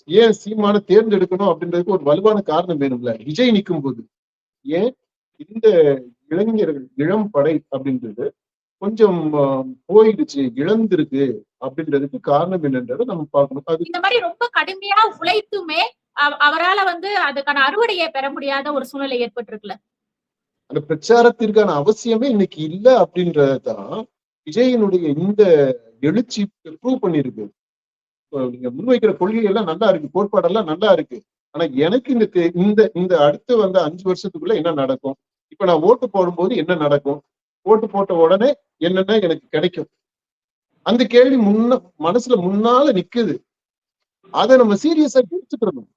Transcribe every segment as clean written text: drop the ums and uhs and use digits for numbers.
ஏன் சீமான தேர்ந்தெடுக்கணும் அப்படின்றதுக்கு ஒரு வலுவான காரணம் வேணும்ல. விஜய் நிற்கும் போது ஏன் இந்த இளைஞர்கள் இளம் படை அப்படின்றது கொஞ்சம் போயிடுச்சு, இழந்திருக்கு அப்படின்றதுக்கு காரணம் என்னன்றதை நம்ம பார்க்கணும். அது இந்த மாதிரி ரொம்ப கடுமையா உழைத்துமே அவரால் அதுக்கான அறுவடையை பெற முடியாத ஒரு சூழ்நிலை ஏற்பட்டிருக்குல்ல. அந்த பிரச்சாரத்திற்கான அவசியமே இன்னைக்கு இல்லை அப்படின்றதான் விஜயனுடைய இந்த எழுச்சி ப்ரூவ் பண்ணிருக்கு. நீங்க முன்வைக்கிற கொள்கை எல்லாம் நல்லா இருக்கு, கோட்பாடெல்லாம் நல்லா இருக்கு. ஆனா எனக்கு இந்த இந்த அடுத்து 5 வருஷத்துக்குள்ள என்ன நடக்கும், இப்ப நான் ஓட்டு போடும்போது என்ன நடக்கும், ஓட்டு போட்ட உடனே என்னென்ன எனக்கு கிடைக்கும், அந்த கேள்வி மனசுல முன்னால நிக்குது. அதை நம்ம சீரியஸா எடுத்துக்கணும்.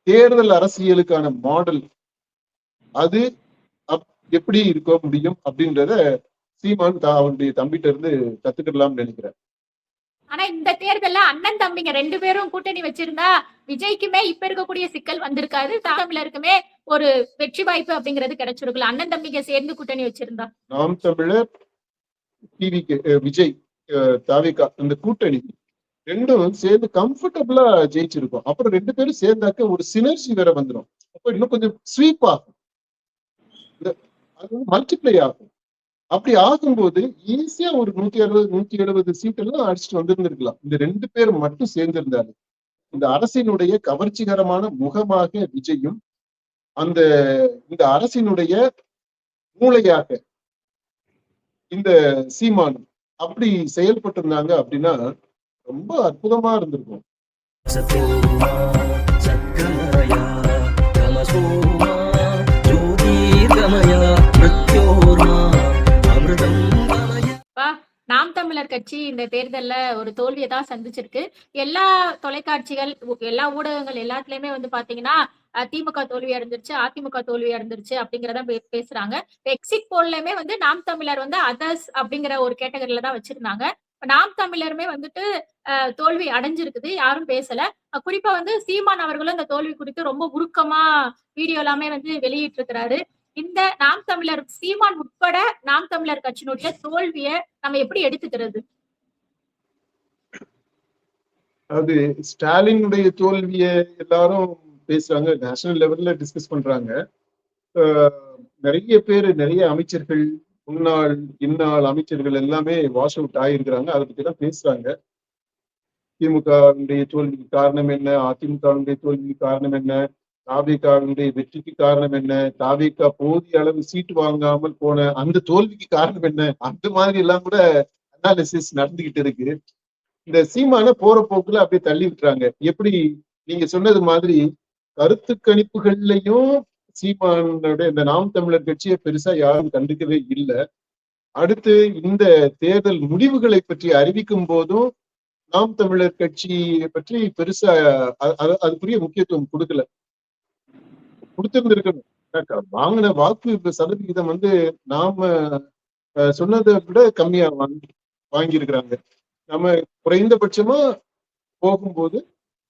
தேர்தல் அரசியலுக்கான மாடல் அது எப்படி இருக்க முடியும் அப்படின்றத சீமான் அவருடைய தம்பிட்ட இருந்து கத்துக்கலாம்னு நினைக்கிறேன். ஆனா இந்த தேர்தல்ல அண்ணன் தம்பிங்க 2 பேரும் கூட்டணி வச்சிருந்தா விஜய்க்குமே இப்ப இருக்கக்கூடிய சிக்கல் வந்திருக்காது, தமிழருக்குமே ஒரு வெற்றி வாய்ப்பு அப்படிங்கிறது கிடைச்சிருக்குல்ல. அண்ணன் தம்பிங்க சேர்ந்து கூட்டணி வச்சிருந்தா நாம் தமிழர், விஜய், தாவேகா இந்த கூட்டணி ரெண்டும் சேர்ந்து கம்ஃபர்டபுளா ஜெயிச்சிருக்கும். அப்புறம் 2 பேரும் சேர்ந்தாக்க ஒரு சினர்ஜி வேற வந்துடும். அப்ப இன்னும் கொஞ்சம் ஸ்வீப் ஆகும், அது மல்டிப்ளை ஆகும். அப்படி ஆகும்போது ஈஸியா ஒரு 160-170 சீட்டெல்லாம் அடிச்சுட்டு வந்திருந்திருக்கலாம். இந்த 2 பேர் மட்டும் சேர்ந்திருந்தாரு. இந்த அரசினுடைய கவர்ச்சிகரமான முகமாக விஜயும் இந்த அரசினுடைய மூளையாக இந்த சீமானும் அப்படி செயல்பட்டு இருந்தாங்க அப்படின்னா ரொம்ப அற்புதமா இருந்திருக்கும். நாம் தமிழர் கட்சி இந்த தேர்தல்ல ஒரு தோல்வியை தான் சந்திச்சிருக்கு. எல்லா தொலைக்காட்சிகள், எல்லா ஊடகங்கள் எல்லாத்துலயுமே பாத்தீங்கன்னா திமுக தோல்வி அடைஞ்சிருச்சு, அதிமுக தோல்வி அடைஞ்சிருச்சு அப்படிங்கிறத பேசுறாங்க. எக்ஸிட் போல்லயுமே நாம் தமிழர் அதர்ஸ் அப்படிங்கிற ஒரு கேட்டகரியில தான் வச்சிருந்தாங்க. நாம் தமிழருமே தோல்வி அடைஞ்சிருக்குது, யாரும் பேசல. குறிப்பா சீமான் அவர்களும் இந்த தோல்வி குறித்து ரொம்ப உருக்கமா வீடியோ எல்லாமே வெளியிட்டு இருக்கிறாரு. இந்த நாம் தமிழர் சீமான் உட்பட நாம் தமிழர் கட்சியினுடைய தோல்வியை நம்ம எப்படி எடுத்துக்கிறது? அது ஸ்டாலினுடைய தோல்வியை எல்லாரும் பேசுறாங்க, நேஷனல் லெவல்ல டிஸ்கஸ் பண்றாங்க. நிறைய பேர், நிறைய அமைச்சர்கள், முன்னாள் இந்நாள் அமைச்சர்கள் எல்லாமே வாஷ் அவுட் ஆகியிருக்கிறாங்க. அதை பத்தி தான் பேசுறாங்க. திமுகவுடைய தோல்விக்கு காரணம் என்ன, அதிமுகவுடைய தோல்விக்கு காரணம் என்ன, தாவேகாவுடைய வெற்றிக்கு காரணம் என்ன, தாவேகா போதிய அளவு சீட்டு வாங்காமல் போன அந்த தோல்விக்கு காரணம் என்ன, அந்த மாதிரி எல்லாம் கூட அனாலிசிஸ் நடந்துகிட்டு இருக்கு. இந்த சீமான போற போக்குல அப்படியே தள்ளி விட்டுறாங்க. எப்படி நீங்க சொன்னது மாதிரி கருத்து கணிப்புகள்லையும் சீமானுடைய இந்த நாம் தமிழர் கட்சியை பெருசா யாரும் கண்டுக்கவே இல்லை. அடுத்து இந்த தேர்தல் முடிவுகளை பற்றி அறிவிக்கும் போதும் நாம் தமிழர் கட்சியை பற்றி பெருசா அதுக்குரிய முக்கியத்துவம் கொடுத்திருந்திருக்கணும். வாங்கின வாக்கு சதவிகிதம் நாம சொன்னதை விட கம்மியா வாங்கியிருக்கிறாங்க. நம்ம குறைந்தபட்சமா போகும்போது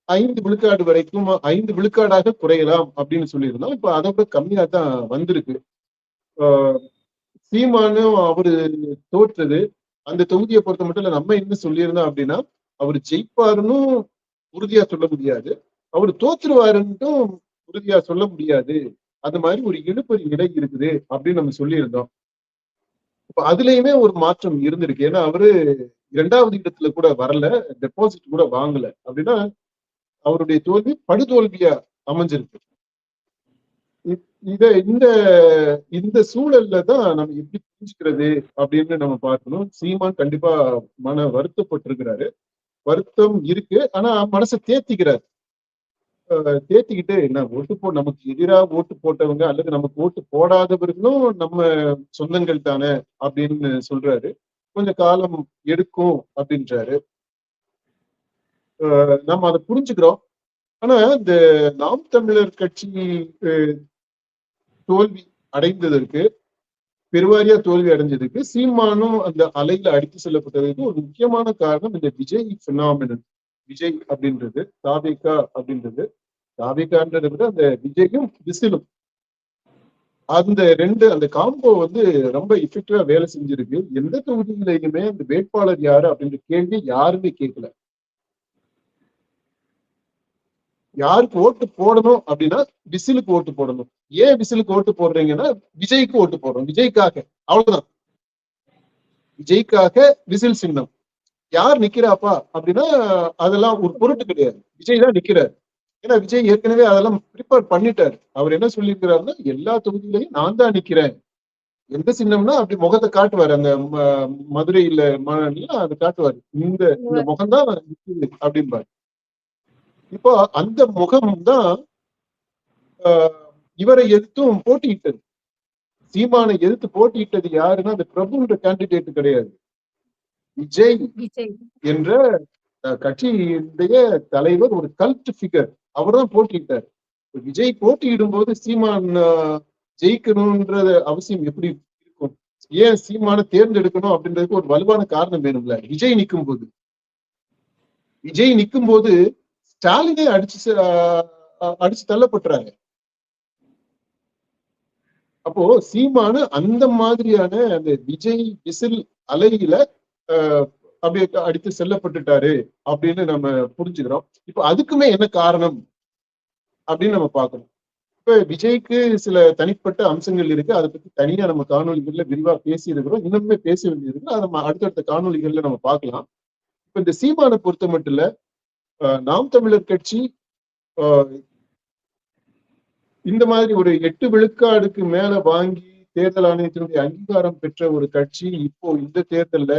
5 விழுக்காடு வரைக்கும் 5 விழுக்காடாக குறையலாம் அப்படின்னு சொல்லியிருந்தோம். இப்ப அதை விட கம்மியா தான் வந்திருக்கு. சீமானும் அவரு தோற்றது அந்த தொகுதியை பொறுத்த மட்டும் இல்ல. நம்ம என்ன சொல்லியிருந்தோம் அப்படின்னா, அவர் ஜெயிப்பாருன்னு உறுதியா சொல்ல முடியாது, அவர் தோற்றுருவாருன்னும் உறுதியா சொல்ல முடியாது. அந்த மாதிரி ஒரு இழுபறி நிலை இருக்குது அப்படின்னு நம்ம சொல்லியிருந்தோம். இப்ப அதுலயுமே ஒரு மாற்றம் இருந்திருக்கு. ஏன்னா அவரு 2வது இடத்துல கூட வரல, டெபாசிட் கூட வாங்கல. அப்படின்னா அவருடைய தோல்வி படுதோல்வியா அமைஞ்சிருக்கு. இந்த சூழல்ல தான் நம்ம எப்படி புரிஞ்சுக்கிறது அப்படின்னு நம்ம பார்க்கணும். சீமான் கண்டிப்பா மன வருத்தப்பட்டிருக்கிறாரு, வருத்தம் இருக்கு. ஆனா மனசை தேத்திக்கிறாரு. தேத்திக்கிட்டு என்ன நமக்கு எதிராக ஓட்டு போட்டவங்க அல்லது நமக்கு ஓட்டு போடாதவர்களும் நம்ம சொந்தங்கள் தானே அப்படின்னு சொல்றாரு. கொஞ்சம் காலம் எடுக்கும் அப்படின்றாரு. நம்ம அதை புரிஞ்சுக்கிறோம். ஆனா இந்த நாம் தமிழர் கட்சி தோல்வி அடைந்ததற்கு, பெருவாரியா தோல்வி அடைஞ்சதுக்கு, சீமானும் அந்த அலையில அடித்து செல்லப்பட்டதுக்கு ஒரு முக்கியமான காரணம் இந்த விஜய் பினாமினல். விஜய் அப்படின்றது, தாவேகா அப்படின்றது, தாவேகான்றதை விட அந்த விஜயும் விசிலும், அந்த அந்த காம்போ ரொம்ப எஃபெக்டிவா வேலை செஞ்சிருக்கு. எந்த தொகுதியிலையுமே அந்த வேட்பாளர் யாரு அப்படின்ற கேள்வி யாருமே கேட்கல. யாருக்கு ஓட்டு போடணும் அப்படின்னா விசிலுக்கு ஓட்டு போடணும். ஏன் விசிலுக்கு ஓட்டு போடுறீங்கன்னா விஜய்க்கு ஓட்டு போடுறோம், விஜய்க்காக. அவ்வளவுதான். விஜய்க்காக விசில் சின்னம். யார் நிக்கிறாப்பா அப்படின்னா அதெல்லாம் ஒரு பொருட்டு கிடையாது. விஜய் தான் நிக்கிறார். ஏன்னா விஜய் ஏற்கனவே அதெல்லாம் ப்ரிப்பேர் பண்ணிட்டாரு. அவர் என்ன சொல்லியிருக்கிறாருன்னா எல்லா தொகுதியிலையும் நான் தான் நிக்கிறேன். எந்த சின்னம்னா அப்படி முகத்தை காட்டுவாரு. அந்த மதுரையில அதை காட்டுவாரு. இந்த இந்த முகம் தான் அப்படின்பாரு. இப்போ அந்த முகம் தான் இவரை எதிர்த்தும் போட்டியிட்டது. சீமானை எதிர்த்து போட்டியிட்டது யாருன்னா அந்த பிரபுன்ற கேண்டிடேட் கிடையாது. விஜய் என்ற கட்சியினுடைய தலைவர், ஒரு கல்ட் ஃபிகர். அவர் தான் போட்டியிட்டார். விஜய் போட்டியிடும் போது சீமான் ஜெயிக்கணும்ன்ற அவசியம் எப்படி இருக்கும்? ஏன் சீமான தேர்ந்தெடுக்கணும் அப்படின்றதுக்கு ஒரு வலுவான காரணம் வேணும்ல. விஜய் நிற்கும் போது ஸ்டாலினே அடிச்சு தள்ளப்பட்டுறாங்க. அப்போ சீமான அந்த மாதிரியான அந்த விஜய் விசில் அலையில அப்படியே அடித்து செல்லப்பட்டுட்டாரு அப்படின்னு நம்ம புரிஞ்சுக்கிறோம். இப்ப அதுக்குமே என்ன காரணம் அப்படின்னு நம்ம பார்க்கணும். இப்ப விஜய்க்கு சில தனிப்பட்ட அம்சங்கள் இருக்கு. அதை பத்தி தனியா நம்ம காணொலிகள்ல விரிவா பேசி இருக்கிறோம். இன்னுமே பேச வேண்டியது. அதை நம்ம அடுத்தடுத்த காணொலிகள்ல நம்ம பார்க்கலாம். இப்ப இந்த சீமானை பொறுத்த மட்டும் இல்ல, நாம் தமிழர் கட்சி இந்த மாதிரி ஒரு 8 விழுக்காடுக்கு மேல வாங்கி தேர்தல் ஆணையத்தினுடைய அங்கீகாரம் பெற்ற ஒரு கட்சி இப்போ இந்த தேர்தல்ல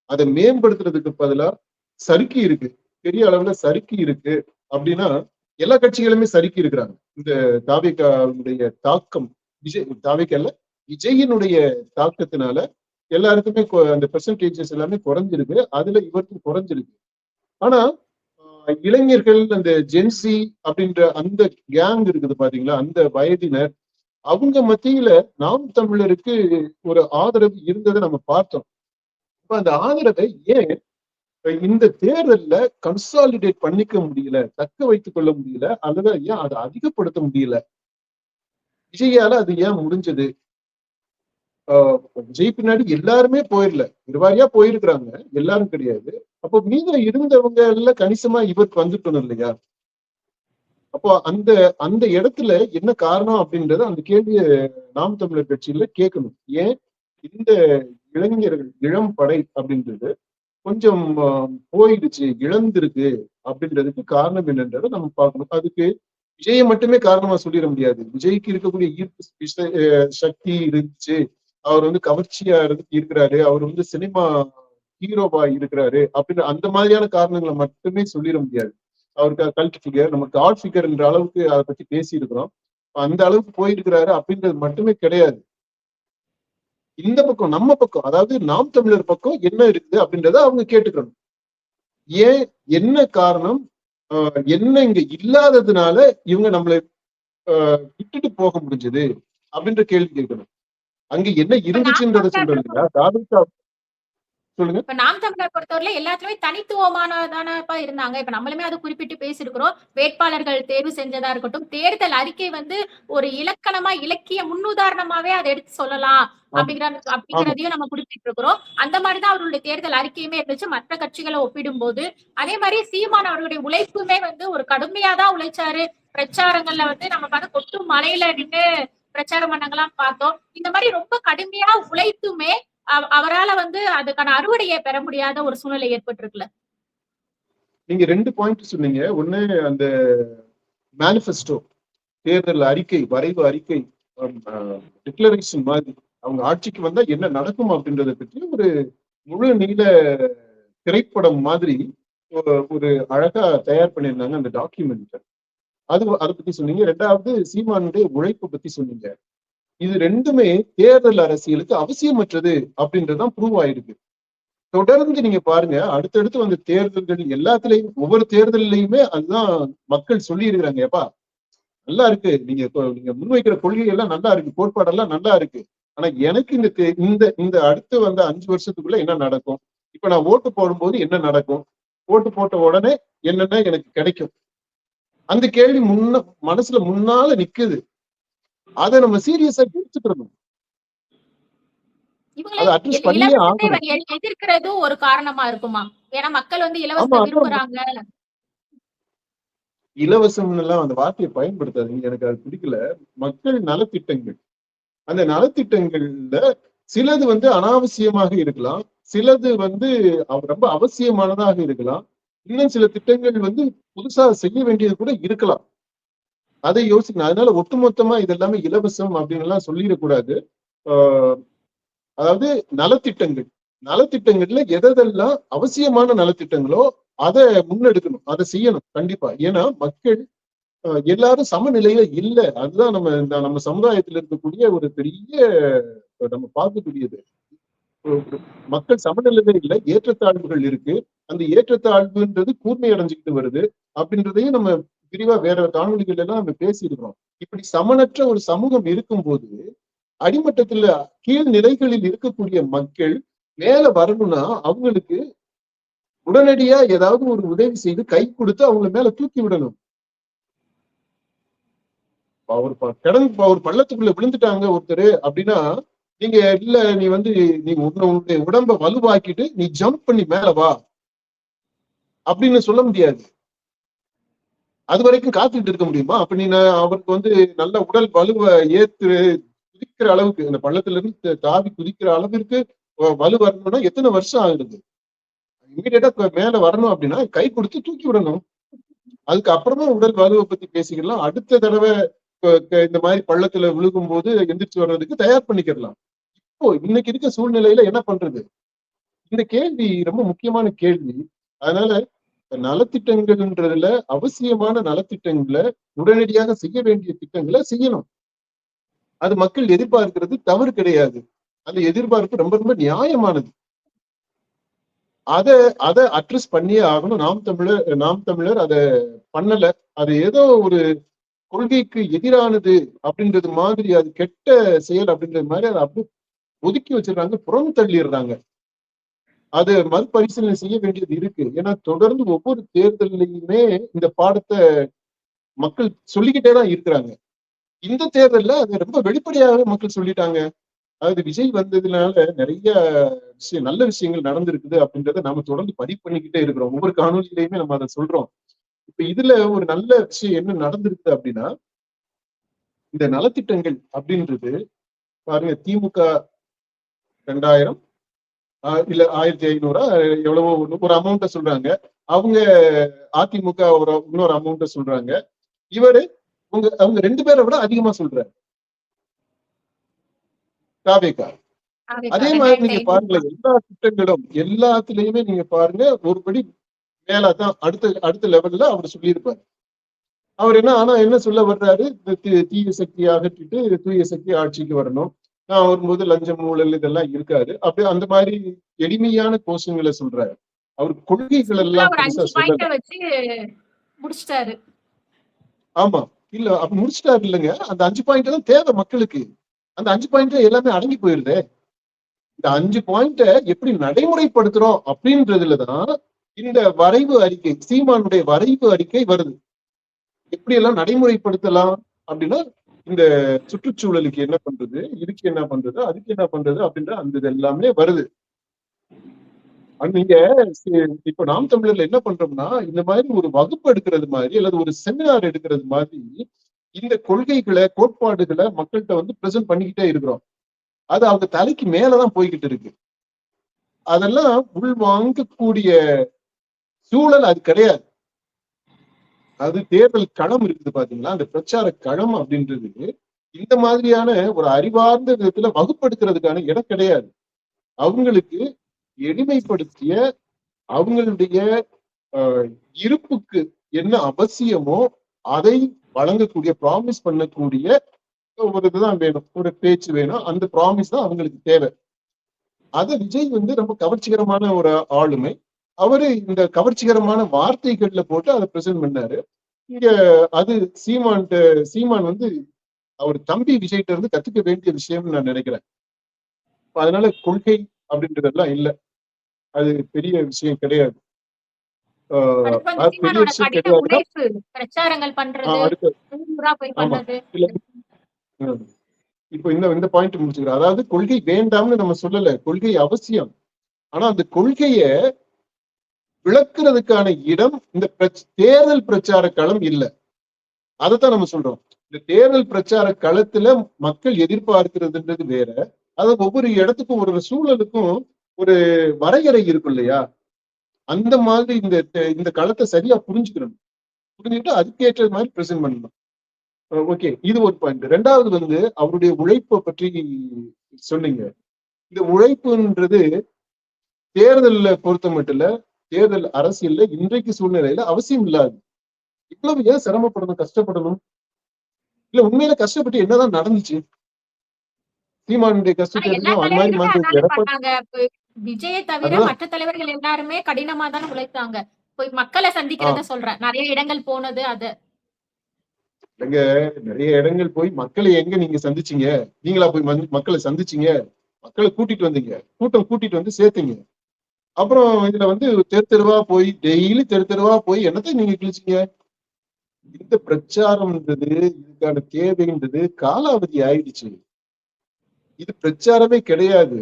அதை மேம்படுத்துறதுக்கு பதிலா சறுக்கி இருக்கு. பெரிய அளவுல சறுக்கி இருக்கு. அப்படின்னா எல்லா கட்சிகளுமே சறுக்கி இருக்கிறாங்க. இந்த தாவேகாவுடைய தாக்கம் விஜயினுடைய தாக்கத்தினால எல்லாருக்குமே அந்த பெர்சன்டேஜஸ் எல்லாமே குறைஞ்சிருக்கு. அதுல இவருக்கும் குறைஞ்சிருக்கு. ஆனா இளைஞர்கள், அந்த ஜென்சி அப்படின்ற அந்த கேங் இருக்குது பாத்தீங்களா, அந்த வயதினர், அவங்க மத்தியில நாம் தமிழருக்கு ஒரு ஆதரவு இருந்ததை நம்ம பார்த்தோம். இப்ப அந்த ஆதரவை ஏன் இந்த தேர்தல்ல கன்சாலிடேட் பண்ணிக்க முடியல, தக்க வைத்துக் கொள்ள முடியல, அல்லது ஏன் அதை அதிகப்படுத்த முடியல? விஜயால அது ஏன் முடிஞ்சது? விஜய் பின்னாடி எல்லாருமே போயிடல, நிர்வாகியா போயிருக்கிறாங்க, எல்லாரும் கிடையாது. அப்போ மீத இருந்தவங்க எல்லாம் கணிசமா இவருக்கு வந்துட்டணும் இல்லையா? அப்போ அந்த அந்த இடத்துல என்ன காரணம் அப்படின்றத அந்த கேள்வியை நாம் தமிழர் கட்சியில கேட்கணும். ஏன் இந்த இளைஞர்கள், இளம் படை அப்படின்றது கொஞ்சம் போயிடுச்சு, இழந்திருக்கு அப்படின்றதுக்கு காரணம் என்னன்றதை நம்ம பார்க்கணும். அதுக்கு விஜயை மட்டுமே காரணமா சொல்லிட முடியாது. விஜய்க்கு இருக்கக்கூடிய ஈர்ப்பு சக்தி இருந்துச்சு, அவர் கவர்ச்சியா இருக்கிறாரு, அவர் சினிமா ஹீரோவா இருக்கிறாரு அப்படின்னு அந்த மாதிரியான காரணங்களை மட்டுமே சொல்லிட முடியாது. அவருக்கு கல்ட் ஃபிகர், நம்ம காட் ஃபிகர் என்ற அளவுக்கு அதை பத்தி பேசி இருக்கிறோம். அந்த அளவுக்கு போயிருக்கிறாரு அப்படின்றது மட்டுமே கிடையாது. இந்த பக்கம், நம்ம பக்கம், அதாவது நாம் தமிழர் பக்கம் என்ன இருக்குது அப்படின்றத அவங்க கேட்டுக்கணும். ஏன், என்ன காரணம், என்ன இங்க இல்லாததுனால இவங்க நம்மளை விட்டுட்டு போக முடிஞ்சது அப்படின்ற கேள்வி கேட்கணும். அங்க என்ன இருந்துச்சுன்றத சொல்றேன் இல்லையா? தாவேகா சொல்லுங்க. இப்ப நாம் தமிழர் பொறுத்தவரை எல்லாத்துலயுமே தனித்துவமானதானப்பா இருந்தாங்க. இப்ப நம்மளுமே அது குறிப்பிட்டு பேசியிருக்கிறோம். வேட்பாளர்கள் தேர்வு செஞ்சதா இருக்கட்டும், தேர்தல் அறிக்கை ஒரு இலக்கணமா, இலக்கிய முன்னுதாரணமாவே அதை எடுத்து சொல்லலாம் அப்படிங்கிறதையும் நம்ம குறிப்பிட்டு இருக்கிறோம். அந்த மாதிரிதான் அவர்களுடைய தேர்தல் அறிக்கையுமே இருந்துச்சு மற்ற கட்சிகளை ஒப்பிடும் போது. அதே மாதிரி சீமான் அவர்களுடைய உழைப்புமே ஒரு கடுமையாதான் உழைச்சாரு. பிரச்சாரங்கள்ல நம்ம பார்த்து கொட்டும் மலையில நின்று பிரச்சாரம் பண்ணங்களாம் பார்த்தோம். இந்த மாதிரி ரொம்ப கடுமையா உழைத்துமே அவரால அதுக்கான அறுவடையை பெற முடியாத ஒரு சூழ்நிலை ஏற்பட்டிருக்குல்ல. நீங்க 2 பாயிண்ட் சொன்னீங்க. ஒண்ணு, அந்த மேனிஃபெஸ்டோ, தேர்தல் அறிக்கை, வரைவு அறிக்கை, டிக்ளரேஷன் மாதிரி அவங்க ஆட்சிக்கு வந்தா என்ன நடக்கும் அப்படின்றத பற்றி ஒரு முழு நீள திரைப்படம் மாதிரி ஒரு அழகா தயார் பண்ணியிருந்தாங்க அந்த டாக்குமெண்ட். அதை பத்தி சொன்னீங்க. 2வது சீமானுடைய உழைப்பு பத்தி சொன்னீங்க. இது ரெண்டுமே தேர்தல் அரசியலுக்கு அவசியமற்றது அப்படின்றதுதான் ப்ரூவ் ஆயிருக்கு. தொடர்ந்து நீங்க பாருங்க, அடுத்தடுத்து வந்த தேர்தல்கள் எல்லாத்துலயும், ஒவ்வொரு தேர்தலையுமே அதுதான் மக்கள் சொல்லி இருக்கிறாங்க. ஏப்பா நல்லா இருக்கு, நீங்க முன்வைக்கிற கொள்கை எல்லாம் நல்லா இருக்கு, கோட்பாடெல்லாம் நல்லா இருக்கு. ஆனா எனக்கு இந்த இந்த அடுத்து வந்த 5 வருஷத்துக்குள்ள என்ன நடக்கும்? இப்ப நான் ஓட்டு போடும்போது என்ன நடக்கும்? ஓட்டு போட்ட உடனே என்னென்ன எனக்கு கிடைக்கும்? அந்த கேள்வி மனசுல முன்னால நிக்குது. அதை நம்ம சீரியஸா எடுத்துக்கணும். எதிர்க்கிறது ஒரு காரணமா இருக்குமா? ஏன்னா மக்கள் இலவசத்தை விரும்புறாங்க. இலவசம்னு எல்லாம் அந்த வார்த்தையை பயன்படுத்தாதீங்க, எனக்கு அது பிடிக்கல. மக்கள் நலத்திட்டங்கள், அந்த நலத்திட்டங்கள்ல சிலது வந்து அனாவசியமாக இருக்கலாம், சிலது வந்து ரொம்ப அவசியமானதாக இருக்கலாம், இன்னும் சில திட்டங்கள் வந்து புதுசா செய்ய வேண்டியது கூட இருக்கலாம். அதை யோசிக்கணும். அதனால ஒட்டுமொத்தமா இது எல்லாமே இலவசம் அப்படின்னு எல்லாம் சொல்லிடக்கூடாது. ஆஹ் அதாவது நலத்திட்டங்கள், நலத்திட்டங்கள்ல எதெல்லாம் அவசியமான நலத்திட்டங்களோ அதை முன்னெடுக்கணும், அதை செய்யணும் கண்டிப்பா. ஏன்னா மக்கள் எல்லாரும் சமநிலையில இல்ல. அதுதான் நம்ம சமுதாயத்தில் இருக்கக்கூடிய ஒரு பெரிய நம்ம பார்க்கக்கூடியது. மக்கள் சமநிலையில இல்ல, ஏற்றத்தாழ்வுகள் இருக்கு. அந்த ஏற்றத்தாழ்வுன்றது கூர்மை அடைஞ்சுக்கிட்டு வருது அப்படின்றதையும் நம்ம விரிவா வேற காணொலிகள் எல்லாம் நம்ம பேசியிருக்கிறோம். இப்படி சமனற்ற ஒரு சமூகம் இருக்கும்போது அடிமட்டத்துல கீழ் நிலைகளில் இருக்கக்கூடிய மக்கள் மேல வரணும்னா அவங்களுக்கு உடனடியா ஏதாவது ஒரு உதவி செய்து கை கொடுத்து அவங்க மேல தூக்கி விடணும். அவர் கிடந்து ஒரு பள்ளத்துக்குள்ள விழுந்துட்டாங்க ஒருத்தர் அப்படின்னா, நீங்க இல்ல நீ வந்து நீ உன்னுடைய உடம்ப வலுவாக்கிட்டு நீ ஜம்ப் பண்ணி மேல வா அப்படின்னு சொல்ல முடியாது. அது வரைக்கும் காத்துக்கிட்டு இருக்க முடியுமா? அப்ப நீ அவருக்கு வந்து நல்ல உடல் வலுவை குதிக்கிற அளவுக்கு, இந்த பள்ளத்துல இருந்து தாவி குதிக்கிற அளவிற்கு வலு வரணும்னா எத்தனை வருஷம் ஆகுது? இமீடியட்டா மேல வரணும் அப்படின்னா கை கொடுத்து தூக்கி விடணும். அதுக்கு அப்புறமா உடல் வலுவை பத்தி பேசிக்கலாம். அடுத்த தடவை இந்த மாதிரி பள்ளத்துல விழுகும் போது எந்திரிச்சு வர்றதுக்கு தயார் பண்ணிக்கலாம். இப்போ இன்னைக்கு இருக்க சூழ்நிலையில என்ன பண்றது? இந்த கேள்வி ரொம்ப முக்கியமான கேள்வி. அதனால நலத்திட்டங்கள்ன்றதுல அவசியமான நலத்திட்டங்களை உடனடியாக செய்ய வேண்டிய திட்டங்களை செய்யணும். அது மக்கள் எதிர்பார்க்கிறது தவறு கிடையாது. அந்த எதிர்பார்ப்பு ரொம்ப ரொம்ப நியாயமானது. அதை அட்ரஸ் பண்ணியே ஆகணும். நாம் தமிழர் அதை பண்ணல. அது ஏதோ ஒரு கொள்கைக்கு எதிரானது அப்படின்றது மாதிரி, அது கெட்ட செயல் அப்படின்றது மாதிரி அதை அப்படி ஒதுக்கி வச்சிருக்காங்க, புறம் தள்ளிடுறாங்க. அது மறுபரிசீலனை செய்ய வேண்டியது இருக்கு. ஏன்னா தொடர்ந்து ஒவ்வொரு தேர்தலையுமே இந்த பாடத்தை மக்கள் சொல்லிக்கிட்டே தான் இருக்கிறாங்க. இந்த தேர்தல்ல அது ரொம்ப வெளிப்படையாக மக்கள் சொல்லிட்டாங்க. அதாவது விஜய் வந்ததுனால நிறைய நல்ல விஷயங்கள் நடந்திருக்குது அப்படின்றத நாம தொடர்ந்து பதிவு பண்ணிக்கிட்டே இருக்கிறோம். ஒவ்வொரு காணொலியிலையுமே நம்ம அதை சொல்றோம். இப்ப இதுல ஒரு நல்ல விஷயம் என்ன நடந்திருக்கு அப்படின்னா, இந்த நலத்திட்டங்கள் அப்படின்றது பாருங்க, திமுக 2000 இல்ல 1500 எவ்வளவோ ஒரு அமௌண்ட சொல்றாங்க. அவங்க அதிமுக இன்னொரு அமௌண்ட சொல்றாங்க. இவரு அவங்க 2 பேரை விட அதிகமா சொல்றாரு தாவேகா. அதே மாதிரி நீங்க பாருங்க, எல்லா திட்டங்களும் எல்லாத்துலயுமே நீங்க பாருங்க ஒருபடி மேலதான் அடுத்த லெவல்ல அவர் சொல்லியிருப்பாரு. அவர் என்ன சொல்ல வர்றாரு? தீய சக்தியை அகற்றிட்டு தூய சக்தி ஆட்சிக்கு வரணும். நான் வரும்போது லஞ்சம் ஊழல் இதெல்லாம் இருக்காது. அப்படி அந்த மாதிரி எளிமையான கோஷங்களை சொல்றாரு. அவர் கொள்கைகள் எல்லாம் பெருசா சொல்லல. ஆமா, இல்ல அப்ப முடிச்சிட்டாரு இல்லைங்க. அந்த 5 பாயிண்ட் தான் தேவை மக்களுக்கு. அந்த 5 பாயிண்ட் எல்லாமே அடங்கி போயிருது. இந்த 5 பாயிண்ட எப்படி நடைமுறைப்படுத்துறோம் அப்படின்றதுலதான் இந்த வரைவு அறிக்கை, சீமானுடைய வரைவு அறிக்கை வருது. எப்படி எல்லாம் நடைமுறைப்படுத்தலாம் அப்படின்னா, இந்த சுற்றுச்சூழலுக்கு என்ன பண்றது, இதுக்கு என்ன பண்றது, அதுக்கு என்ன பண்றது அப்படின்ற அந்த எல்லாமே வருது. நீங்க இப்ப நாம் தமிழர்ல என்ன பண்றோம்னா, இந்த மாதிரி ஒரு வகுப்பு எடுக்கிறது மாதிரி அல்லது ஒரு செமினார் எடுக்கிறது மாதிரி இந்த கொள்கைகளை கோட்பாடுகளை மக்கள்கிட்ட வந்து பிரசன்ட் பண்ணிக்கிட்டே இருக்கிறோம். அது அவங்க தலைக்கு மேலதான் போய்கிட்டு இருக்கு. அதெல்லாம் உள்வாங்கக்கூடிய சூழல் அது கிடையாது. அது தேர்தல் களம் இருக்குது பாத்தீங்களா, அந்த பிரச்சார களம் அப்படின்றது இந்த மாதிரியான ஒரு அறிவார்ந்த விதத்துல வகுப்படுத்துறதுக்கான இடம் கிடையாது. அவங்களுக்கு எளிமைப்படுத்திய அவங்களுடைய இருப்புக்கு என்ன அவசியமோ அதை வழங்கக்கூடிய, ப்ராமிஸ் பண்ணக்கூடிய ஒரு இதுதான் வேணும், ஒரு பேச்சு வேணும். அந்த ப்ராமிஸ் தான் அவங்களுக்கு தேவை. அத விஜய் வந்து ரொம்ப கவர்ச்சிகரமான ஒரு ஆளுமை. அவரு இந்த கவர்ச்சிகரமான வார்த்தைகள்ல போட்டு அதை பிரசன்ட் பண்ணாரு. இங்க அது சீமான் வந்து அவர் தம்பி விஜய்கிட்ட இருந்து கத்துக்க வேண்டிய விஷயம்னு நான் நினைக்கிறேன். அதனால கொள்கை அப்படின்றதெல்லாம் இல்லை, அது பெரிய விஷயம் கிடையாது. பெரிய விஷயம் கிடையாது. இப்போ இந்த பாயிண்ட் முடிச்சுக்கிறேன். அதாவது கொள்கை வேண்டாம்னு நம்ம சொல்லல, கொள்கை அவசியம். ஆனா அந்த கொள்கைய விளக்குறதுக்கான இடம் இந்த தேர்தல் பிரச்சார களம் இல்ல. அதைத்தான் நம்ம சொல்றோம். இந்த தேர்தல் பிரச்சார களத்துல மக்கள் எதிர்பார்க்கிறதுன்றது வேற. அது ஒவ்வொரு இடத்துக்கும் ஒரு சூழலுக்கும் ஒரு வரையறை இருக்கும் இல்லையா? அந்த மாதிரி இந்த களத்தை சரியா புரிஞ்சுக்கணும். புரிஞ்சுக்கிட்டு அதுக்கேற்ற மாதிரி பிரசன்ட் பண்ணணும். ஓகே, இது ஒரு பாயிண்ட். ரெண்டாவது அவருடைய உழைப்பை பற்றி சொன்னீங்க. இந்த உழைப்புன்றது தேர்தல்ல பொறுத்த மட்டும் இல்ல, தேர்தல் அரசியல்ல இன்றைக்கு சூழ்நிலையில அவசியம் இல்லாது. இவ்வளவு ஏன் சிரமப்படணும், கஷ்டப்படணும்? இல்ல உண்மையில கஷ்டப்பட்டு என்னதான் நடந்துச்சு? சீமானுடைய கஷ்டத்தை எல்லா எடுக்கணும், அந்த மாதிரி தலைவர்களுமே மாற்றம் அதானே எடப்பாடி. பண்ணாங்க. விஜயை தவிர அதுதான். மற்ற தலைவர்கள் எல்லாருமே கடினமா தானே உழைத்தாங்க. போய் மக்களை சந்திக்கிறத சொல்றேன். நிறைய இடங்கள் போனது அது. எங்க நிறைய இடங்கள் போய் மக்களை எங்க நீங்க சந்திச்சீங்க? நீங்களா போய் மக்களை சந்திச்சீங்க? மக்களை கூட்டிட்டு வந்தீங்க, கூட்டம் கூட்டிட்டு வந்து சேர்த்தீங்க. அப்புறம் இதுல தெரு தெருவா போய் டெய்லி தெரு தெருவா போய் என்னத்தை நீங்க கிழிச்சீங்க? இந்த பிரச்சாரம்ன்றது, இதுக்கான தேவைன்றது காலாவதி ஆயிடுச்சு. இது பிரச்சாரமே கிடையாது.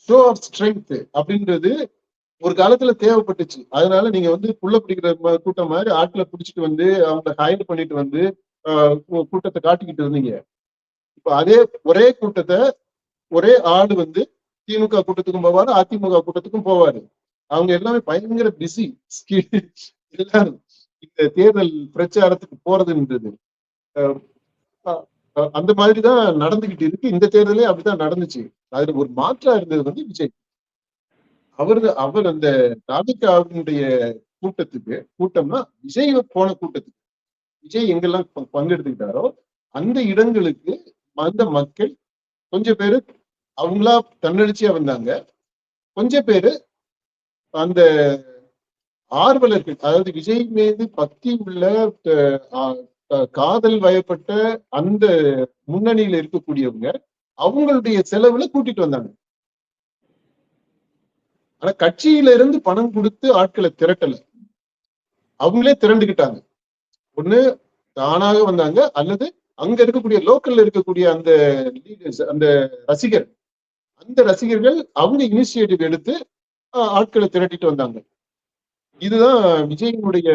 ஷோ ஆஃப் ஸ்ட்ரென்த் அப்படின்றது ஒரு காலத்துல தேவைப்பட்டுச்சு. அதனால நீங்க புள்ள பிடிக்கிற கூட்டம் மாதிரி ஆட்களை பிடிச்சிட்டு அவங்க ஹைட் பண்ணிட்டு கூட்டத்தை காட்டிக்கிட்டு இருந்தீங்க. இப்ப அதே ஒரே கூட்டத்தை ஒரே ஆளு திமுக கூட்டத்துக்கும் போவாரு, அதிமுக கூட்டத்துக்கும் போவாரு. அவங்க எல்லாமே பயங்கர பிஸி எல்லாரும் இந்த தேர்தல் பிரச்சாரத்துக்கு போறதுன்றது. அந்த மாதிரிதான் நடந்துகிட்டு இருக்கு. இந்த தேர்தலே அப்படிதான் நடந்துச்சு. அதுல ஒரு மாற்றா இருந்தது விஜய். அவர் அந்த தாபிகாவுடைய கூட்டம்னா விஜய் போன கூட்டத்துக்கு, விஜய் எங்கெல்லாம் பங்கெடுத்துக்கிட்டாரோ அந்த இடங்களுக்கு அந்த மக்கள் கொஞ்சம் பேரு அவங்களா தன்னெழுச்சியா வந்தாங்க. கொஞ்சம் பேரு அந்த ஆர்வலர்கள், அதாவது விஜய் மீது பக்தி உள்ள காதல் வயப்பட்ட அந்த முன்னணியில இருக்கக்கூடியவங்க அவங்களுடைய செலவுல கூட்டிட்டு வந்தாங்க. ஆனா கட்சியில இருந்து பணம் கொடுத்து ஆட்களை திரட்டல, அவங்களே திரண்டுகிட்டாங்க. ஒண்ணு தானாக வந்தாங்க, அல்லது அங்க இருக்கக்கூடிய லோக்கல்ல இருக்கக்கூடிய அந்த லீடர்ஸ், அந்த ரசிகர்கள் அவங்க இனிஷியேட்டிவ் எடுத்து ஆட்களை திரட்டிட்டு வந்தாங்க. இதுதான் விஜயினுடைய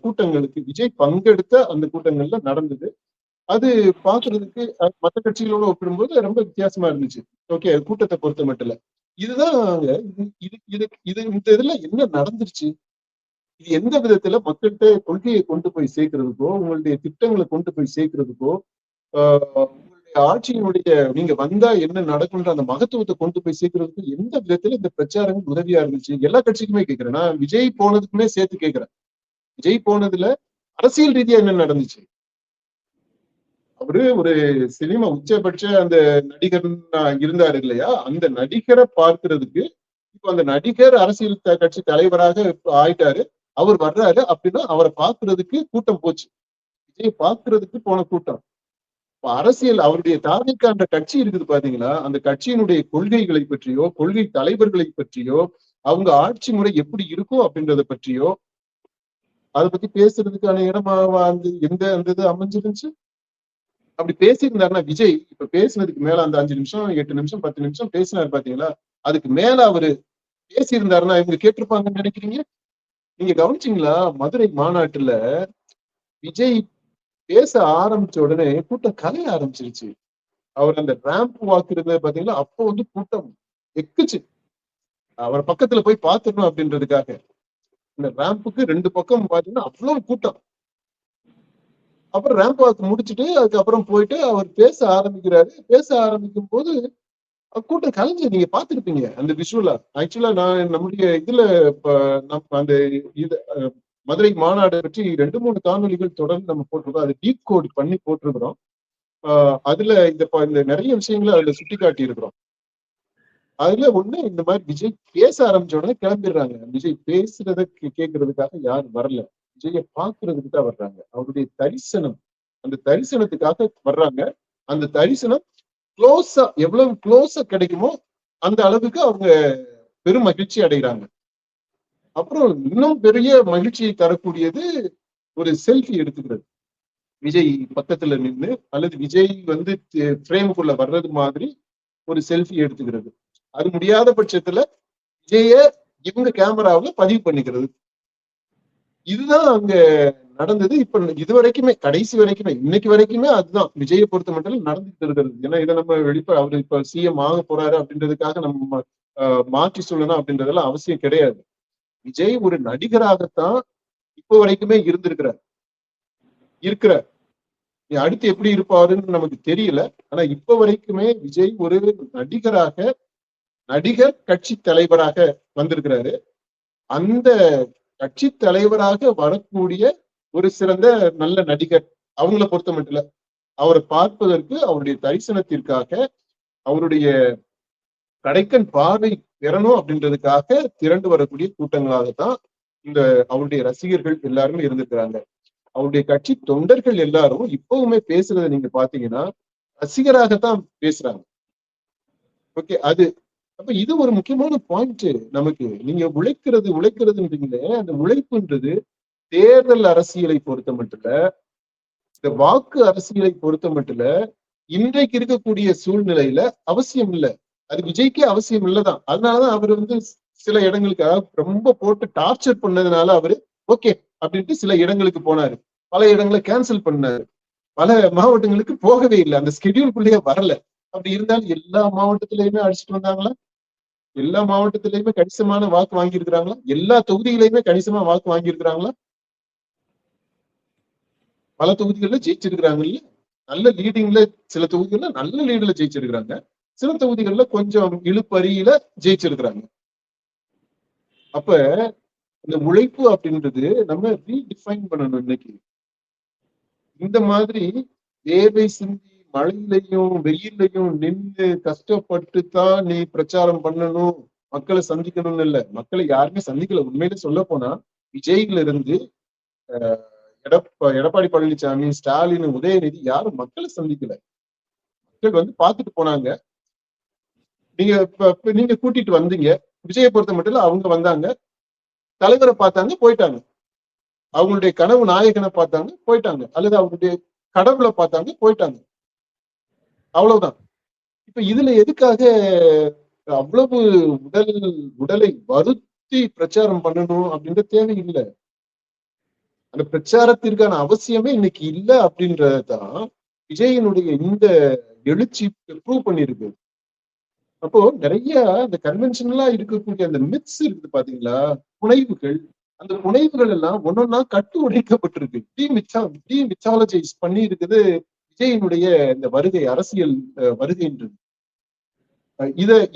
கூட்டங்களுக்கு, விஜய் பங்கெடுத்த அந்த கூட்டங்கள்ல நடந்தது. அது பாக்குறதுக்கு மற்ற கட்சிகளோட ஒப்பிடும்போது ரொம்ப வித்தியாசமா இருந்துச்சு. ஓகே, கூட்டத்தை பொறுத்த மட்டும் இல்ல. இதுதான் இந்த இதுல என்ன நடந்துருச்சு? இது எந்த விதத்துல மக்கள்கிட்ட கொள்கையை கொண்டு போய் சேர்க்கிறதுக்கோ, உங்களுடைய திட்டங்களை கொண்டு போய் சேர்க்கிறதுக்கோ, உங்களுடைய ஆட்சியினுடைய நீங்க வந்தா என்ன நடக்கும்ன்ற அந்த மகத்துவத்தை கொண்டு போய் சேர்க்கிறதுக்கு எந்த விதத்துல இந்த பிரச்சாரங்கள் உதவியா இருந்துச்சு? எல்லா கட்சிக்குமே கேட்கிறேன். நான் விஜய் போனதுக்குமே சேர்த்து கேட்கிறேன். விஜய் போனதுல அரசியல் ரீதியா என்ன நடந்துச்சு? அவரு ஒரு சினிமா உச்சபட்ச அந்த நடிகர் இருந்தாரு இல்லையா? அந்த நடிகரை பார்க்கிறதுக்கு இப்ப அந்த நடிகர் அரசியல் கட்சி தலைவராக ஆயிட்டாரு. அவர் வர்றாரு அப்படின்னா அவரை பார்க்கிறதுக்கு கூட்டம் போச்சு. விஜய் பார்க்கிறதுக்கு போன கூட்டம். அரசியல் அவருடைய தாவேக்கான்ற கட்சி இருக்குது பாத்தீங்களா? அந்த கட்சியினுடைய கொள்கைகளை பற்றியோ, கொள்கை தலைவர்களை பற்றியோ, அவங்க ஆட்சி முறை எப்படி இருக்கும் அப்படின்றத பற்றியோ, அதை பத்தி பேசுறதுக்கான இடமா எந்த அந்த இது அமைஞ்சிருந்துச்சு? அப்படி பேசியிருந்தாருன்னா விஜய் இப்ப பேசினதுக்கு மேல அந்த 5 நிமிஷம், 8 நிமிஷம், 10 நிமிஷம் பேசினாரு பாத்தீங்களா? அதுக்கு மேல அவரு பேசியிருந்தாருன்னா இவங்க கேட்டிருப்பாங்கன்னு நினைக்கிறீங்க? நீங்க கவனிச்சீங்களா? மதுரை மாநாட்டுல விஜய் பேச ஆரம்பிச்ச உடனே கூட்டம் கலைய ஆரம்பிச்சிருச்சு. அவர் அந்த ரேம்ப் வாக் இருந்தது பாத்தீங்களா? அப்போ கூட்டம் எக்குச்சு. அவர் பக்கத்துல போய் பாத்துடணும் அப்படின்றதுக்காக இந்த ரேம்புக்கு 2 பக்கம் பாத்தீங்கன்னா அவ்வளவு கூட்டம். அப்புறம் ரேம்ப் வாக் முடிச்சுட்டு அதுக்கப்புறம் போயிட்டு அவர் பேச ஆரம்பிக்கிறாரு. பேச ஆரம்பிக்கும் போது கூட்டம் கலைஞ்சு நீங்க பாத்துருப்பீங்க அந்த விஷுவலா. ஆக்சுவலா நான் நம்முடைய இதுல நம்ம அந்த இது மதுரை மாநாடு பற்றி 2-3 காணொலிகள் தொடர்ந்து நம்ம போட்டிருக்கோம். அது டீப் கோட் பண்ணி போட்டிருக்கிறோம். அதுல இந்த நிறைய விஷயங்களை அதுல சுட்டி காட்டி இருக்கிறோம். அதுல ஒண்ணு இந்த மாதிரி விஜய் பேச ஆரம்பிச்ச உடனே கிளம்பிடுறாங்க. விஜய் பேசுறத கேட்கறதுக்காக யாரும் வரல, விஜய பாக்குறதுக்கு தான் வர்றாங்க. அவருடைய தரிசனம், அந்த தரிசனத்துக்காக வர்றாங்க. அந்த தரிசனம் க்ளோஸா, எவ்வளவு க்ளோஸா கிடைக்குமோ அந்த அளவுக்கு அவங்க பெரும் மகிழ்ச்சி அடைகிறாங்க. அப்புறம் இன்னும் பெரிய மகிழ்ச்சியை தரக்கூடியது ஒரு செல்ஃபி எடுத்துக்கிறது. விஜய் பக்கத்துல நின்று அல்லது விஜய் ஃப்ரேமுக்குள்ள வர்றது மாதிரி ஒரு செல்ஃபி எடுத்துக்கிறது. அது முடியாத பட்சத்துல விஜய இவங்க கேமராவில பதிவு பண்ணிக்கிறது. இதுதான் அங்க நடந்தது. இப்ப இது வரைக்குமே, கடைசி வரைக்குமே, இன்னைக்கு வரைக்குமே அதுதான் விஜயை பொறுத்த மட்டும் நடந்துட்டு இருக்கிறது. ஏன்னா இதை நம்ம அவரு இப்ப சிஎம் ஆக போறாரு அப்படின்றதுக்காக நம்ம மாற்றி சொல்லணும் அப்படின்றதெல்லாம் அவசியம் கிடையாது. விஜய் ஒரு நடிகராகத்தான் இப்ப வரைக்குமே இருக்கிறார். அடுத்து எப்படி இருப்பாருன்னு நமக்கு தெரியல. ஆனா இப்ப வரைக்குமே விஜய் ஒரு நடிகர் கட்சி தலைவராக வந்திருக்கிறாரு. அந்த கட்சி தலைவராக வரக்கூடிய ஒரு சிறந்த நல்ல நடிகர். அவங்கள பொறுத்த மட்டும் அவரை பார்ப்பதற்கு, அவருடைய தரிசனத்திற்காக, அவருடைய கடைக்கன் பார்வை பெறணும் அப்படின்றதுக்காக திரண்டு வரக்கூடிய கூட்டங்களாகத்தான் இந்த அவருடைய ரசிகர்கள் எல்லாருமே இருந்திருக்கிறாங்க. அவருடைய கட்சி தொண்டர்கள் எல்லாரும் இப்பவுமே பேசுறதை நீங்க பாத்தீங்கன்னா ரசிகராகத்தான் பேசுறாங்க. ஓகே, அப்ப இது ஒரு முக்கியமான பாயிண்ட். நமக்கு நீங்க உழைக்கிறதுன்றீங்களே, அந்த உழைப்புன்றது தேர்தல் அரசியலை பொறுத்த மட்டும் இந்த வாக்கு அரசியலை பொறுத்த மட்டும் இன்றைக்கு இருக்கக்கூடிய சூழ்நிலையில அவசியம் இல்லை. அது விஜய்க்கே அவசியம் இல்லதான். அதனாலதான் அவர் சில இடங்களுக்கு ரொம்ப போட்டு டார்ச்சர் பண்ணதுனால அவரு ஓகே அப்படின்ட்டு சில இடங்களுக்கு போனாரு, பல இடங்களை கேன்சல் பண்ணாரு, பல மாவட்டங்களுக்கு போகவே இல்லை, அந்த ஸ்கெடியூல்குள்ளேயே வரல. அப்படி இருந்தாலும் எல்லா மாவட்டத்திலயுமே அடிச்சுட்டு வந்தாங்களா? எல்லா மாவட்டத்திலயுமே கணிசமான வாக்கு வாங்கியிருக்கிறாங்களா? எல்லா தொகுதிகளையுமே கணிசமா வாக்கு வாங்கியிருக்கிறாங்களா? பல தொகுதிகள்ல ஜெயிச்சிருக்கிறாங்கல்ல. நல்ல லீடிங்ல, சில தொகுதிகள்ல நல்ல லீடுல ஜெயிச்சிருக்கிறாங்க, சில தொகுதிகள்ல கொஞ்சம் இழுப்பறியில ஜெயிச்சிருக்கிறாங்க. அப்ப இந்த உழைப்பு அப்படின்றது நம்ம ரீடிஃபைன் பண்ணணும். இன்னைக்கு இந்த மாதிரி வேர்வை சிந்தி மழையிலையும் வெயிலையும் நின்று கஷ்டப்பட்டு தான் நீ பிரச்சாரம் பண்ணணும், மக்களை சந்திக்கணும்னு இல்லை. மக்களை யாருமே சந்திக்கல. உண்மையில சொல்ல போனா விஜய்ல இருந்து எடப்பாடி பழனிசாமி, ஸ்டாலின், உதயநிதி யாரும் மக்களை சந்திக்கல. மக்கள் பார்த்துட்டு போனாங்க. நீங்க கூட்டிட்டு வந்தீங்க. விஜயை பொறுத்த மட்டும் இல்ல, அவங்க வந்தாங்க, தலைவரை பார்த்தாங்க, போயிட்டாங்க. அவங்களுடைய கனவு நாயகனை பார்த்தாங்க, போயிட்டாங்க. அல்லது அவங்களுடைய கடவுளை பார்த்தாங்க, போயிட்டாங்க. அவ்வளவுதான். இப்ப இதுல எதுக்காக அவ்வளவு உடலை வருத்தி பிரச்சாரம் பண்ணணும் அப்படின்ற தேவையில்லை. அந்த பிரச்சாரத்திற்கான அவசியமே இன்னைக்கு இல்லை அப்படின்றதுதான் விஜயனுடைய இந்த எழுச்சி ப்ரூவ் பண்ணிருக்கு. அப்போ நிறைய அந்த கன்வென்ஷனலா இருக்கக்கூடிய அந்த மித்ஸ் இருக்குது பாத்தீங்களா, புனைவுகள். அந்த புனைவுகள் எல்லாம் ஒன்னொன்னா கட்டு உடைக்கப்பட்டிருக்கு, டீமித்தாலஜைஸ் பண்ணி இருக்குது விஜயனுடைய இந்த வருகை, அரசியல் வருகைன்றது.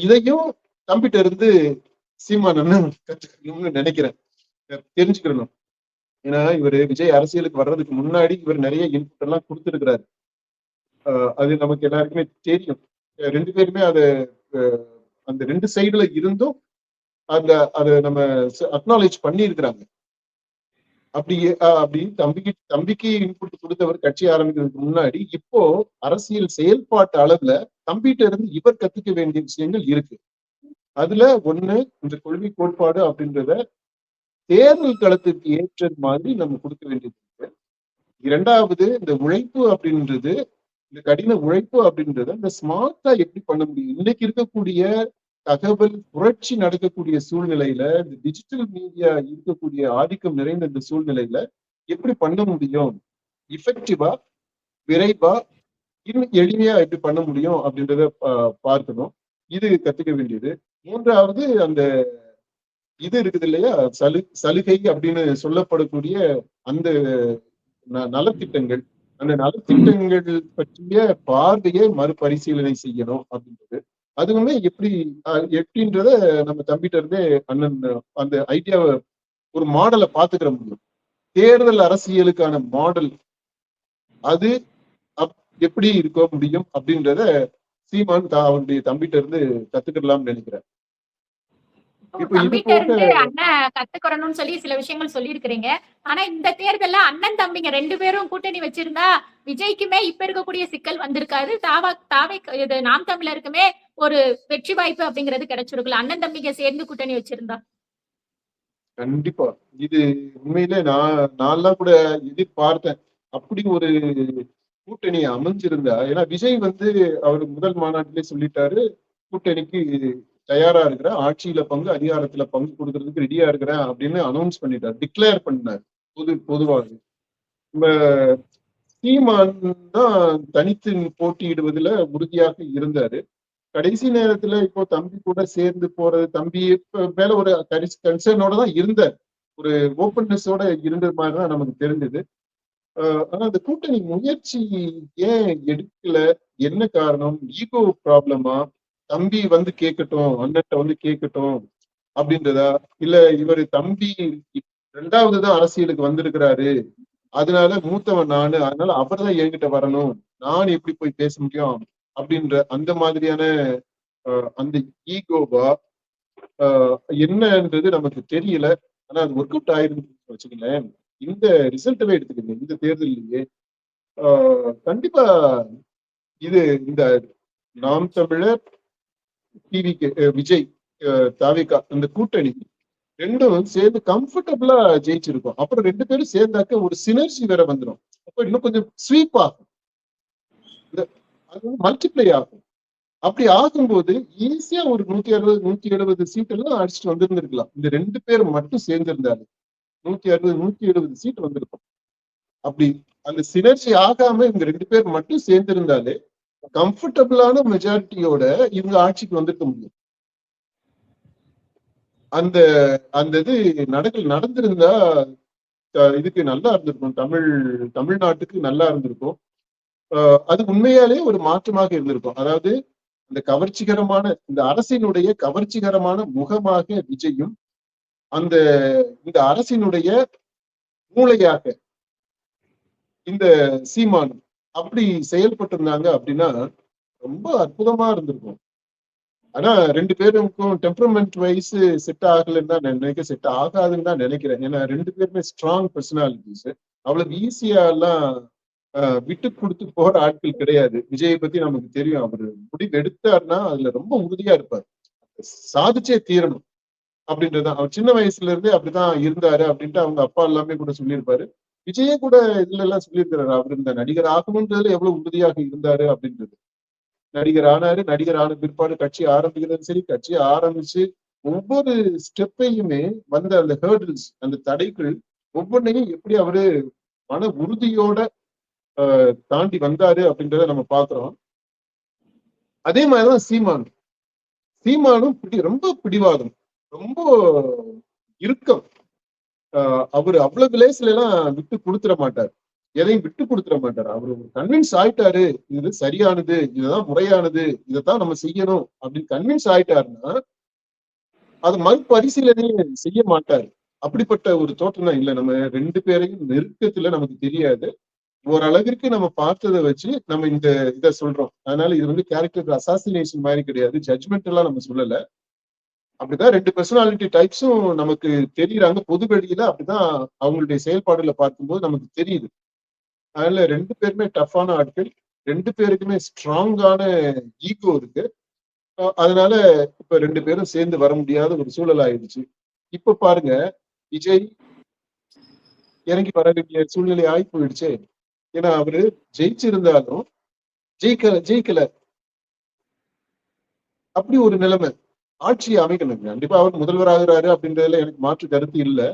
இதையும் தம்பிட்ட இருந்து சீமான் கற்றுக்கணும்னு நினைக்கிறேன், தெரிஞ்சுக்கணும். ஏன்னா இவர் விஜய் அரசியலுக்கு வர்றதுக்கு முன்னாடி இவர் நிறைய இன்புட் எல்லாம் கொடுத்துருக்கிறாரு. அது நமக்கு எல்லாருக்குமே தெரியும். ரெண்டு பேருமே அந்த ரெண்டு சைடுல இருந்தும் அதை நம்ம அக்னாலேஜ் பண்ணி இருக்கிறாங்க. அப்படி தம்பிக்கு இன்புட் கொடுத்தவர் கட்சி ஆரம்பிக்கிறதுக்கு முன்னாடி. இப்போ அரசியல் செயல்பாட்டு அளவுல தம்பிட்ட இருந்து இவர் கத்துக்க வேண்டிய விஷயங்கள் இருக்கு. அதுல ஒண்ணு, இந்த கொள்கை கோட்பாடு அப்படின்றத தேர்தல் களத்திற்கு ஏற்றது மாதிரி நம்ம கொடுக்க வேண்டியது இருக்கு. இரண்டாவது, இந்த உழைப்பு அப்படின்றது, இந்த கடின உழைப்பு அப்படின்றத இந்த ஸ்மார்ட்டா எப்படி பண்ண முடியும்? இன்னைக்கு இருக்கக்கூடிய தகவல் புரட்சி நடக்கக்கூடிய சூழ்நிலையில, இந்த டிஜிட்டல் மீடியா இருக்கக்கூடிய ஆதிக்கம் நிறைந்த இந்த சூழ்நிலையில எப்படி பண்ண முடியும்? இஃபெக்டிவா, விரைவா, இன்னும் எளிமையா எப்படி பண்ண முடியும் அப்படின்றத பார்க்கணும். இது கத்துக்க வேண்டியது. மூன்றாவது, அந்த இது இருக்குது இல்லையா, சலுகை அப்படின்னு சொல்லப்படக்கூடிய அந்த நலத்திட்டங்கள், அந்த நலத்திட்டங்கள் பற்றிய பார்வையை மறுபரிசீலனை செய்யணும் அப்படின்றது. அதுவுமே எப்படின்றத நம்ம தம்பிட்ட இருந்தே அண்ணன் அந்த ஐடியாவை, ஒரு மாடலை பாத்துக்கிற முடியும். தேர்தல் அரசியலுக்கான மாடல் அது எப்படி இருக்க முடியும் அப்படின்றத சீமான் அவருடைய தம்பிட்ட இருந்து கத்துக்கிடலாம்னு நினைக்கிறேன். அண்ணன் கத்துக்கிறணும்னு சொல்லி சில விஷயங்கள் சொல்லி இருக்கிறீங்க. ஆனா இந்த தேர்தல்ல அண்ணன் தம்பிங்க ரெண்டு பேரும் கூட்டணி வச்சிருந்தா விஜய்க்குமே இப்ப இருக்கக்கூடிய சிக்கல் வந்திருக்காது. இது நாம் தமிழருக்குமே ஒரு வெற்றி வாய்ப்பு அப்படிங்கிறது கிடைச்சிருக்குல்ல, அண்ணன் தம்பிங்க சேர்ந்து கூட்டணி வச்சிருந்தா. கண்டிப்பா இது உண்மையிலே நான்லாம் கூட எதிர்பார்த்தேன் அப்படி ஒரு கூட்டணி அமைஞ்சிருந்தா. ஏன்னா விஜய் அவர் முதல் மாநாட்டிலே சொல்லிட்டாரு, கூட்டணிக்கு தயாரா இருக்கிறேன், ஆட்சியில பங்கு, அதிகாரத்துல பங்கு கொடுக்கறதுக்கு ரெடியா இருக்கிறேன் அப்படின்னு அனௌன்ஸ் பண்ணிட்டார், டிக்ளேர் பண்ணார். பொதுவாக நம்ம சீமான் தான் தனித்து போட்டியிடுவதில் உறுதியாக இருந்தாரு. கடைசி நேரத்துல இப்போ தம்பி கூட சேர்ந்து போறது, தம்பி மேல ஒரு கன்சர்னோட தான் இருந்தார். ஒரு ஓப்பன்னஸோட இருந்த மாதிரிதான் நமக்கு தெரிஞ்சது. ஆனா அந்த கூட்டணி முயற்சி ஏன் எடுக்கல? என்ன காரணம்? ஈகோ ப்ராப்ளமா? தம்பி வந்து கேட்கட்டும், அண்ணன்ட்ட வந்து கேட்கட்டும் அப்படின்றதா? இல்ல இவரு தம்பி 2வது தான் அரசியலுக்கு வந்திருக்கிறாரு, அதனால மூத்தவன் நானு, அதனால அவர் தான் என்கிட்ட வரணும், நான் எப்படி போய் பேச முடியும் அப்படின்ற அந்த மாதிரியான அந்த ஈகோவா என்னன்றது நமக்கு தெரியல. ஆனா அது ஒர்க் அவுட் ஆயிருந்துன்னு வச்சுக்கங்களேன். இந்த ரிசல்ட்டவே எடுத்துக்கங்க, இந்த தேர்தலிலேயே கண்டிப்பா இது இந்த நாம் தமிழர், டிவிகே, விஜய், தாவேகா இந்த கூட்டணி 2ம் சேர்ந்து கம்ஃபர்டபுளா ஜெயிச்சிருக்கும். அப்புறம் 2 பேரும் சேர்ந்தாக்க ஒரு சினர்ஜி வேற வந்துடும். அப்ப இன்னும் கொஞ்சம் ஸ்வீப் ஆகும், அது வந்து மல்டிப்ளை ஆகும். அப்படி ஆகும்போது ஈஸியா ஒரு 160 170 சீட் எல்லாம் அடிச்சுட்டு வந்திருந்திருக்கலாம். இந்த 2 பேர் மட்டும் சேர்ந்திருந்தாரு 160 170 சீட் வந்திருக்கும். அப்படி அந்த சினர்ஜி ஆகாம இவங்க 2 பேர் மட்டும் சேர்ந்திருந்தாலே கம்ஃபர்டபுளான மெஜாரிட்டியோட இவங்க ஆட்சிக்கு வந்திருக்க முடியும். அந்த அந்த இது நடந்திருந்தா இதுக்கு நல்லா இருந்திருக்கும், தமிழ்நாட்டுக்கு நல்லா இருந்திருக்கும். அது உண்மையாலே ஒரு மாற்றமாக இருந்திருக்கும். அதாவது இந்த கவர்ச்சிகரமான இந்த அரசினுடைய கவர்ச்சிகரமான முகமாக விஜயும், அந்த இந்த அரசினுடைய மூளையாக இந்த சீமானும் அப்படி செயல்பட்டிருந்தாங்க அப்படின்னா ரொம்ப அற்புதமா இருந்திருக்கும். ஆனா 2 பேருக்கும் டெம்பரமெண்ட் வைஸ் செட் ஆகலன்னு தான் நினைக்கிறேன், செட் ஆகாதுன்னு தான் நினைக்கிறேன். ஏன்னா 2 பேருமே ஸ்ட்ராங் பர்சனாலிட்டிஸ். அவ்வளவு ஈஸியா எல்லாம் விட்டு கொடுத்து போற ஆட்கள் கிடையாது. விஜயை பத்தி நமக்கு தெரியும். அவரு முடிவு எடுத்தாருன்னா அதுல ரொம்ப உறுதியா இருப்பார், சாதிச்சே தீரணும் அப்படின்றதுதான். அவர் சின்ன வயசுல இருந்தே அப்படிதான் இருந்தாரு அப்படின்ட்டு அவங்க அப்பா எல்லாமே கூட சொல்லியிருப்பாரு. விஜயே கூட இதுல எல்லாம் சொல்லியிருக்கிறாரு, அவர் இந்த நடிகர் ஆகணும்ன்றதுல எவ்வளவு உறுதியாக இருந்தாரு அப்படின்றது. நடிகர் ஆனாரு, நடிகர் ஆன பிற்பாடு கட்சி ஆரம்பிக்கிறதும் சரி, கட்சி ஆரம்பிச்சு ஒவ்வொரு ஸ்டெப்பையுமே வந்த அந்த ஹேர்டில்ஸ், அந்த தடைகள் ஒவ்வொன்றையும் எப்படி அவரு மன உறுதியோட தாண்டி வந்தாரு அப்படின்றத நம்ம பாக்குறோம். அதே மாதிரிதான் சீமானும் ரொம்ப பிடிவாதம், ரொம்ப இறுக்கம். அவரு அவ்வளவு லேஸ்ல எல்லாம் விட்டு கொடுத்துட மாட்டார், எதையும் விட்டு கொடுத்துட மாட்டார். அவரு கன்வின்ஸ் ஆயிட்டாரு இது சரியானது, இதுதான் முறையானது, இதைத்தான் நம்ம செய்யணும் அப்படின்னு கன்வின்ஸ் ஆயிட்டாருன்னா அது மறுபரிசீலனையே செய்ய மாட்டாரு. அப்படிப்பட்ட ஒரு தோற்றம் தான். இல்ல நம்ம 2 பேரையும் நெருக்கத்துல நமக்கு தெரியாது, ஓரளவிற்கு நம்ம பார்த்ததை வச்சு நம்ம இந்த இதை சொல்றோம். அதனால இது வந்து கேரக்டர் அசாசினேஷன் மாதிரி கிடையாது, ஜட்ஜ்மெண்ட் எல்லாம் நம்ம சொல்லல. அப்படிதான் 2 பர்சனாலிட்டி டைப்ஸும் நமக்கு தெரியுறாங்க பொது வெளியில. அப்படிதான் அவங்களுடைய செயல்பாடுல பார்க்கும்போது நமக்கு தெரியுது. அதனால 2 பேருமே டஃப்பான ஆட்கள், 2 பேருக்குமே ஸ்ட்ராங்கான ஈகோ இருக்கு. அதனால இப்ப 2 பேரும் சேர்ந்து வர முடியாத ஒரு சூழல் ஆயிடுச்சு. இப்ப பாருங்க, விஜய் இறங்கி வர வேண்டிய சூழ்நிலை ஆகி போயிடுச்சு. ஏன்னா அவரு ஜெயிச்சிருந்தாலும் ஜெயிக்கல அப்படி ஒரு நிலைமை. ஆட்சி அமைக்கணும், கண்டிப்பா அவர் முதல்வர் ஆகுறாரு அப்படின்றதுல எனக்கு மாற்று கருத்து இல்லை.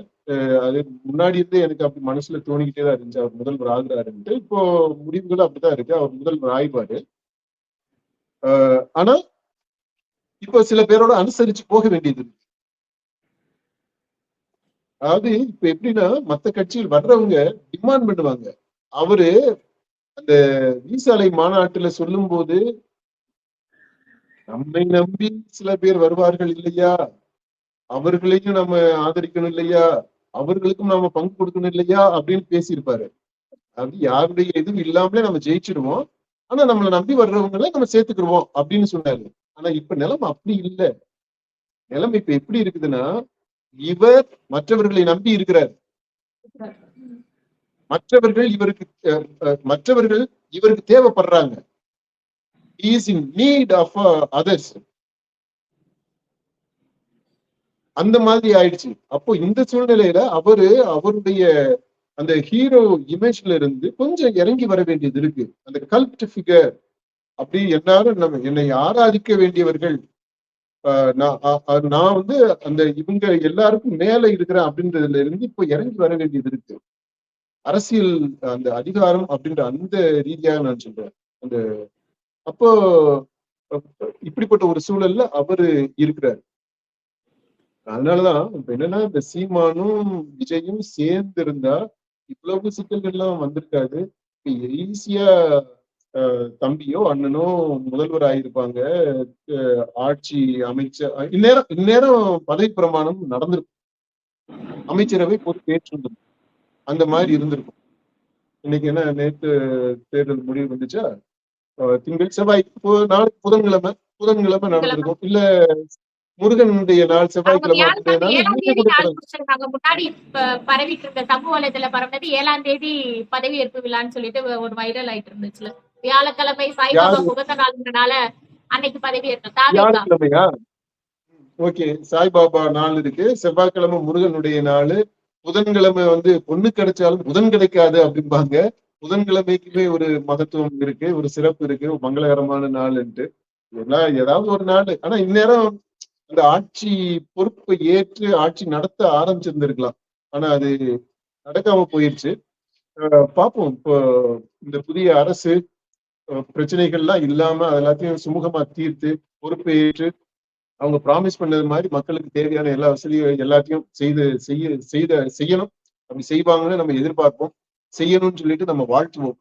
அது முன்னாடி இருந்தே எனக்கு அப்படி மனசுல தோணிக்கிட்டே தான் இருந்துச்சு, அவர் முதல்வர் ஆகுறாருன்ட்டு. இப்போ முடிவுகள் அப்படிதான் இருக்கு, அவர் முதல்வர் ஆயிடுவாரு. ஆனா இப்போ சில பேரோட அனுசரிச்சு போக வேண்டியது இருக்கு. அதாவது இப்ப எப்படின்னா மத்த கட்சியில் வர்றவங்க டிமாண்ட் பண்ணுவாங்க. அவரு அந்த வீசாலை மாநாட்டுல சொல்லும் போது நம்மை நம்பி சில பேர் வருவார்கள் இல்லையா, அவர்களையும் நம்ம ஆதரிக்கணும் இல்லையா, அவர்களுக்கும் நாம பங்கு கொடுக்கணும் இல்லையா அப்படின்னு பேசியிருப்பாரு. அது யாருடைய இதுவும் இல்லாமலே நம்ம ஜெயிச்சிடுவோம், ஆனா நம்மளை நம்பி வர்றவங்களை நம்ம சேர்த்துக்கிடுவோம் அப்படின்னு சொன்னாரு. ஆனா இப்ப நிலைமை அப்படி இல்லை. நிலைமை இப்ப எப்படி இருக்குதுன்னா, இவர் மற்றவர்களை நம்பி இருக்கிறார், மற்றவர்கள் இவருக்கு தேவைப்படுறாங்க. He is in need of others. அந்த மாதிரி ஆயிடுச்சு. அப்போ இந்த சூழ்நிலையில அவருடைய அந்த ஹீரோ இமேஜ்ல இருந்து கொஞ்சம் இறங்கி வர வேண்டியது இருக்கு. அந்த கல்ட் ஃபிகர், அப்படி எல்லாரும் நம்ம என்னை ஆராதிக்க வேண்டியவர்கள், நான் வந்து அந்த இவங்க எல்லாருக்கும் மேல இருக்கிறேன் அப்படின்றதுல இருந்து இப்போ இறங்கி வர வேண்டியது இருக்கு. அரசியல் அந்த அதிகாரம் அப்படின்ற அந்த ரீதியாக நான் சொல்றேன். அந்த அப்போ இப்படிப்பட்ட ஒரு சூழல்ல அவரு இருக்கிறார். அதனாலதான் இப்ப என்னன்னா இந்த சீமானும் விஜயும் சேர்ந்து இருந்தா இவ்வளவு சிக்கல்கள்லாம் வந்திருக்காது. ஈஸியா தம்பியோ அண்ணனோ முதல்வர் ஆயிருப்பாங்க. ஆட்சி அமைச்சர் இந்நேரம் பதவி பிரமாணம் நடந்திருக்கும். அமைச்சரவை பொறுப்பேற்றிருந்திருக்கும். அந்த மாதிரி இருந்திருக்கும். இன்னைக்கு என்ன நேற்று தேர்தல் முடிவு வந்துச்சா? திங்கள் செவ்வாய் நாளைக்கு புதன்கிழமை நடந்திருக்கும். இல்ல முருகனுடைய நாள் செவ்வாய்க்கிழமை அப்படின்றதுனால இன்னைக்கு கூட முன்னாடி பரவிட்டு இருந்த சமூக வலைதள பரவினது 7ஆம் தேதி பதவியேற்பு விழான்னு சொல்லிட்டு ஒரு வைரல் ஆயிட்டு இருந்துச்சுல. வியாழக்கிழமை சாய்பாபா முகத்த நாள்னால அன்னைக்கு பதவியேற்பு வியாழக்கிழமையா? ஓகே, சாய்பாபா நாள் இருக்கு, செவ்வாய்க்கிழமை முருகனுடைய நாள், புதன்கிழமை பொண்ணு கிடைச்சாலும் புதன் கிடைக்காது அப்படிம்பாங்க. புதன்கிழமைக்குமே ஒரு மகத்துவம் இருக்கு, ஒரு சிறப்பு இருக்கு, ஒரு மங்களகரமான நாள்ன்ட்டு எல்லாம் ஏதாவது ஒரு நாள். ஆனா இந்நேரம் அந்த ஆட்சி பொறுப்பை ஏற்று ஆட்சி நடத்த ஆரம்பிச்சிருந்திருக்கலாம். ஆனா அது நடக்காம போயிடுச்சு. பார்ப்போம். இப்போ இந்த புதிய அரசு பிரச்சனைகள்லாம் இல்லாம எல்லாத்தையும் சுமூகமா தீர்த்து பொறுப்பை ஏற்று அவங்க ப்ராமிஸ் பண்ணது மாதிரி மக்களுக்கு தேவையான எல்லா வசதியும் எல்லாத்தையும் செய்யணும். அப்படி செய்வாங்கன்னு நம்ம எதிர்பார்ப்போம். செய்யணும்னு சொல்லிட்டு நம்ம வாழ்த்துவோம்.